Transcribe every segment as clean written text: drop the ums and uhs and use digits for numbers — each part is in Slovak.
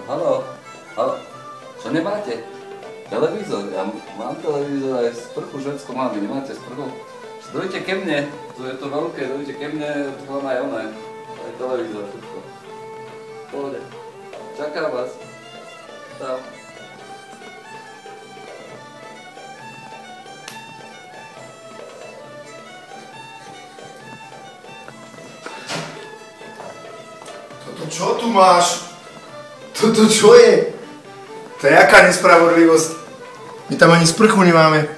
Haló. Čo nemáte? Televízor? Ja mám televízor aj sprchu, všetko mám. Vy nemáte sprchu? Dojte ke mne, to je to veľké, dojte ke mne, tu mám aj oné. Aj televízor, všetko. Pohode. Čakám vás. Tam. Toto čo tu máš? Toto čo je? To je jaká nespravodlivosť? My tam ani sprchu nemáme.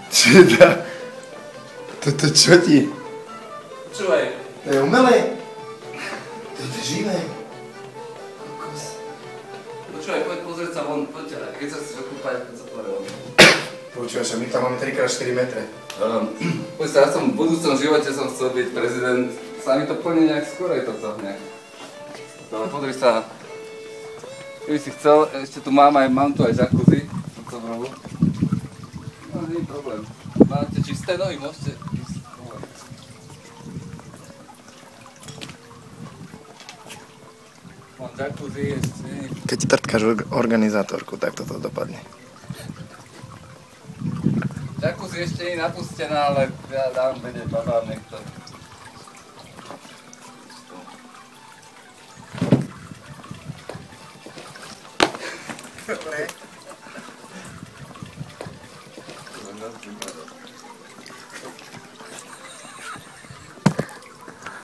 Čeda? Toto čo ti? Počúvaj. To je umelé? To je živé. Kokos. Počúvaj, poď pozrieť sa von, poď, keď sa chceš okúpať, poď sa pozrieť von. Počúvaj sa, my tam máme 3x4 metre. Poď sa, ja som v budúcom živote som chcel byť prezident. Sa mi to plne nejak skorej toto nejak. Ale podri sa. Keby si chcel, ešte tu mám tu aj jacuzzi. No, nie je problém. Máte čisté nohy, môžete ísť. Mám jacuzzi, ešte nie. Keď ti trtkáš organizátorku, tak toto dopadne. Jacuzzi ešte nie je napustená, ale ja dám vedieť babám, nech to